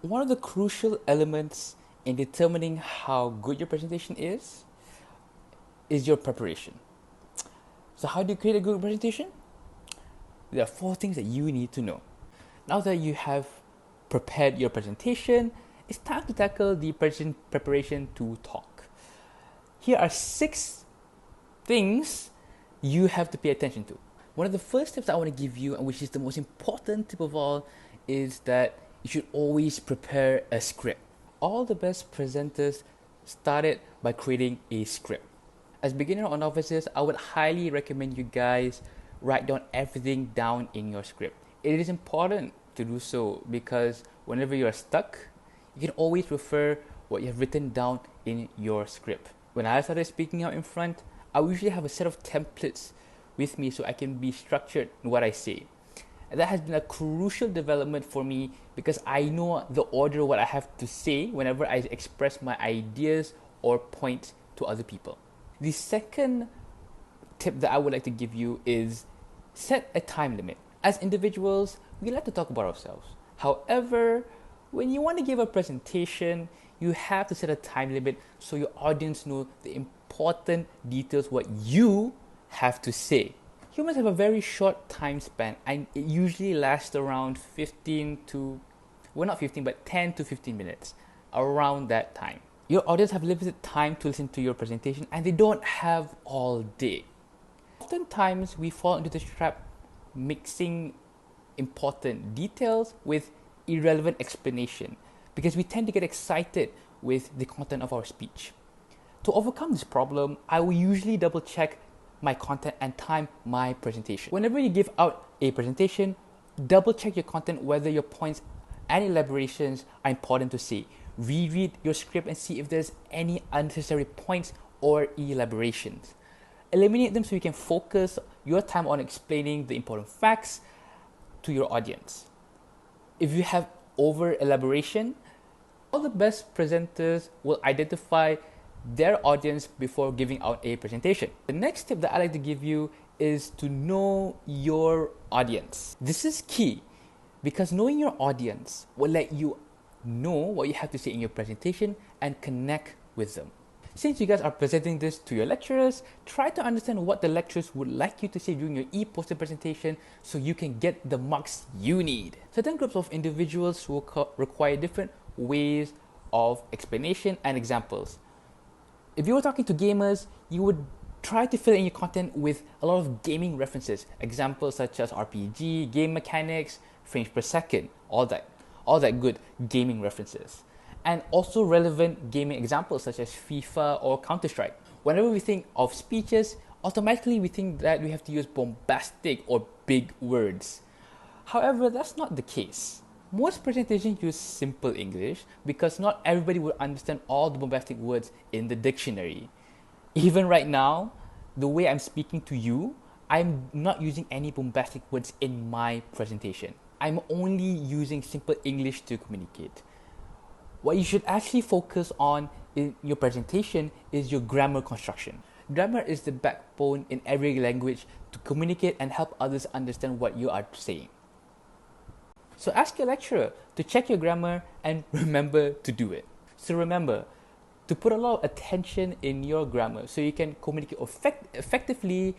One of the crucial elements in determining how good your presentation is your preparation. So how do you create a good presentation? There are 4 things that you need to know. Now that you have prepared your presentation, it's time to tackle the preparation to talk. Here are 6 things you have to pay attention to. One of the first tips I want to give you, and which is the most important tip of all, is that you should always prepare a script. All the best presenters started by creating a script. As beginner or novices, I would highly recommend you guys write down everything down in your script. It is important to do so because whenever you are stuck, you can always refer what you have written down in your script. When I started speaking out in front, I usually have a set of templates with me so I can be structured in what I say. And that has been a crucial development for me because I know the order what I have to say whenever I express my ideas or points to other people. The second tip that I would like to give you is set a time limit. As individuals, we like to talk about ourselves. However, when you want to give a presentation, you have to set a time limit so your audience know the important details what you have to say. Humans have a very short time span and it usually lasts around 10 to 15 minutes, around that time. Your audience have limited time to listen to your presentation and they don't have all day. Oftentimes, we fall into this trap mixing important details with irrelevant explanation because we tend to get excited with the content of our speech. To overcome this problem, I will usually double check my content and time my presentation. Whenever you give out a presentation, double check your content whether your points and elaborations are important to say. Reread your script and see if there's any unnecessary points or elaborations. Eliminate them so you can focus your time on explaining the important facts to your audience. If you have over elaboration, all the best presenters will identify their audience before giving out a presentation. The next tip that I like to give you is to know your audience. This is key because knowing your audience will let you know what you have to say in your presentation and connect with them. Since you guys are presenting this to your lecturers, try to understand what the lecturers would like you to say during your e-poster presentation so you can get the marks you need. Certain groups of individuals will require different ways of explanation and examples. If you were talking to gamers, you would try to fill in your content with a lot of gaming references, examples such as RPG, game mechanics, frames per second, all that good gaming references. And also relevant gaming examples such as FIFA or Counter-Strike. Whenever we think of speeches, automatically we think that we have to use bombastic or big words. However, that's not the case. Most presentations use simple English because not everybody will understand all the bombastic words in the dictionary. Even right now, the way I'm speaking to you, I'm not using any bombastic words in my presentation. I'm only using simple English to communicate. What you should actually focus on in your presentation is your grammar construction. Grammar is the backbone in every language to communicate and help others understand what you are saying. So ask your lecturer to check your grammar and remember to do it. So remember to put a lot of attention in your grammar so you can communicate effectively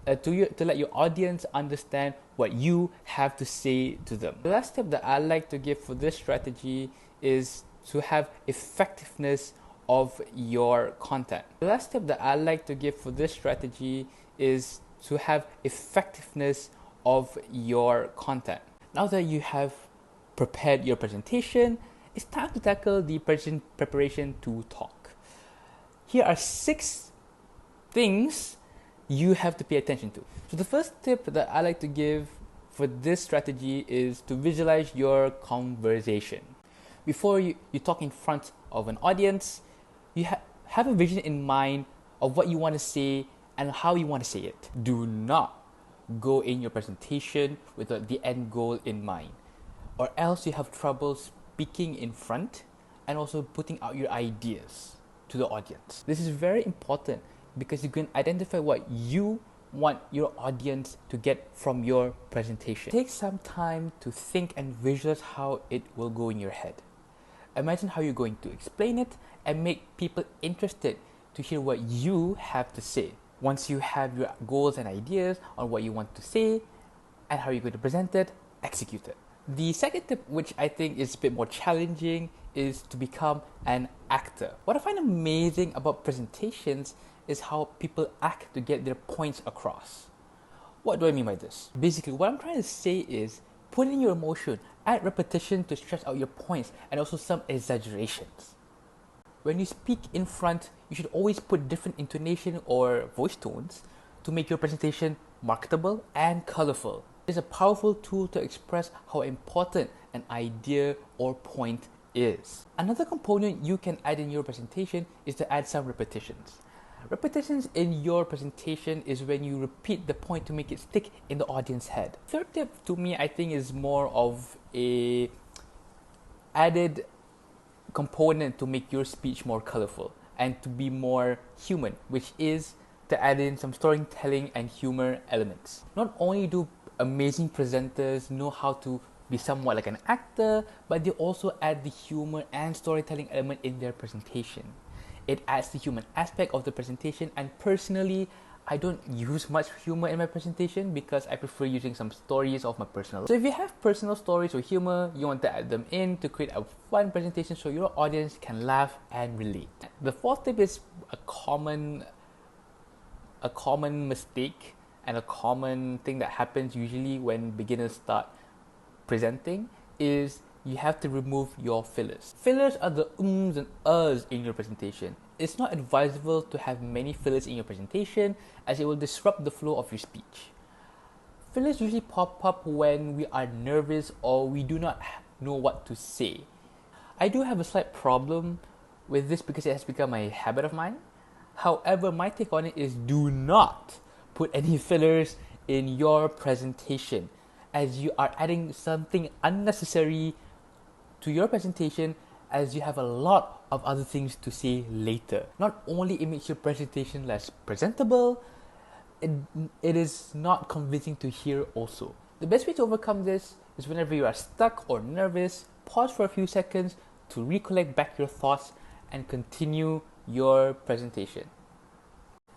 to let your audience understand what you have to say to them. The last tip that I like to give for this strategy is to have effectiveness of your content. The last tip that I like to give for this strategy is to have effectiveness of your content. Now that you have prepared your presentation, it's time to tackle the preparation to talk. Here are 6 things you have to pay attention to. So the first tip that I like to give for this strategy is to visualize your conversation. Before you talk in front of an audience, you have a vision in mind of what you want to say and how you want to say it. Do not go in your presentation with the end goal in mind, or else you have trouble speaking in front and also putting out your ideas to the audience. This is very important because you can identify what you want your audience to get from your presentation. Take some time to think and visualize how it will go in your head. Imagine how you're going to explain it and make people interested to hear what you have to say. Once you have your goals and ideas on what you want to say and how you're going to present it, execute it. The second tip, which I think is a bit more challenging, is to become an actor. What I find amazing about presentations is how people act to get their points across. What do I mean by this? Basically, what I'm trying to say is put in your emotion, add repetition to stress out your points, and also some exaggerations. When you speak in front, you should always put different intonation or voice tones to make your presentation marketable and colorful. It's a powerful tool to express how important an idea or point is. Another component you can add in your presentation is to add some repetitions. Repetitions in your presentation is when you repeat the point to make it stick in the audience's head. Third tip to me, I think, is more of a added component to make your speech more colorful and to be more human, which is to add in some storytelling and humor elements. Not only do amazing presenters know how to be somewhat like an actor, but they also add the humor and storytelling element in their presentation. It adds the human aspect of the presentation, and personally, I don't use much humor in my presentation because I prefer using some stories of my personal life. So if you have personal stories or humor, you want to add them in to create a fun presentation so your audience can laugh and relate. The fourth tip is a common mistake and a common thing that happens usually when beginners start presenting is you have to remove your fillers. Fillers are the ums and uhs in your presentation. It's not advisable to have many fillers in your presentation as it will disrupt the flow of your speech. Fillers usually pop up when we are nervous or we do not know what to say. I do have a slight problem with this because it has become a habit of mine. However, my take on it is do not put any fillers in your presentation, as you are adding something unnecessary to your presentation as you have a lot of other things to say later. Not only it makes your presentation less presentable, it is not convincing to hear also. The best way to overcome this is whenever you are stuck or nervous, pause for a few seconds to recollect back your thoughts and continue your presentation.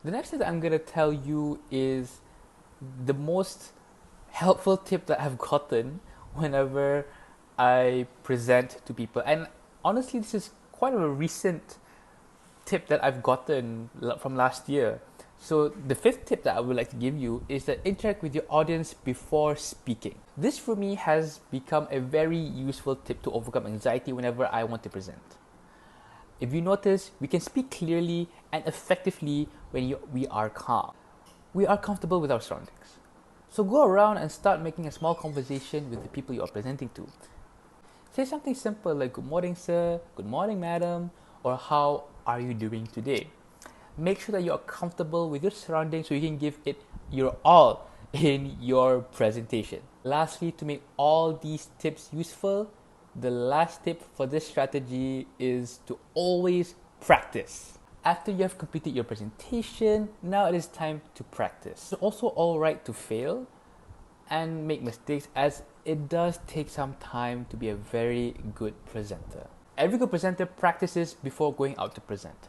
The next thing that I'm going to tell you is the most helpful tip that I've gotten whenever I present to people. And honestly, this is quite a recent tip that I've gotten from last year. So the fifth tip that I would like to give you is that interact with your audience before speaking. This for me has become a very useful tip to overcome anxiety whenever I want to present. If you notice, we can speak clearly and effectively when we are calm. We are comfortable with our surroundings. So go around and start making a small conversation with the people you are presenting to. Say something simple like, "Good morning, sir," "Good morning, madam," or "How are you doing today?" Make sure that you are comfortable with your surroundings so you can give it your all in your presentation. Lastly, to make all these tips useful, the last tip for this strategy is to always practice. After you have completed your presentation, now it is time to practice. It's also alright to fail and make mistakes, as it does take some time to be a very good presenter. Every good presenter practices before going out to present.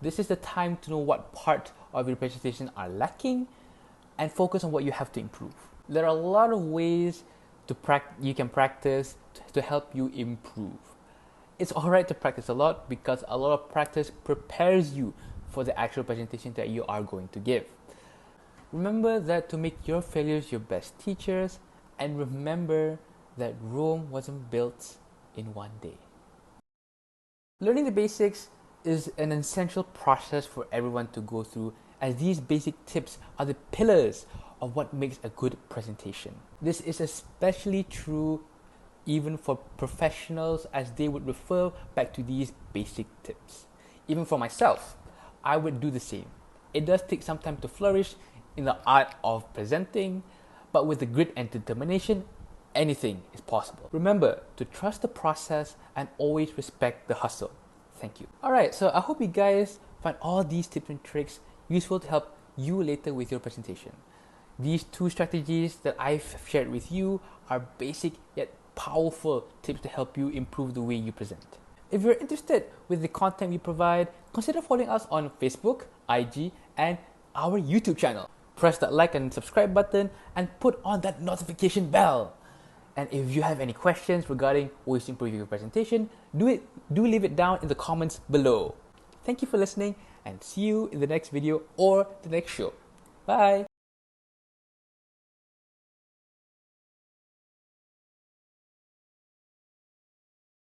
This is the time to know what part of your presentation are lacking and focus on what you have to improve. There are a lot of ways you can practice to help you improve. It's alright to practice a lot because a lot of practice prepares you for the actual presentation that you are going to give. Remember that to make your failures your best teachers, and remember that Rome wasn't built in one day. Learning the basics is an essential process for everyone to go through, as these basic tips are the pillars of what makes a good presentation. This is especially true even for professionals, as they would refer back to these basic tips. Even for myself, I would do the same. It does take some time to flourish in the art of presenting, but with the grit and determination, anything is possible. Remember to trust the process and always respect the hustle. Thank you. Alright, so I hope you guys find all these tips and tricks useful to help you later with your presentation. These two strategies that I've shared with you are basic yet powerful tips to help you improve the way you present. If you're interested with the content we provide, consider following us on Facebook, IG, and our YouTube channel. Press that like and subscribe button and put on that notification bell. And if you have any questions regarding ways to improve your presentation, do leave it down in the comments below. Thank you for listening and see you in the next video or the next show. Bye!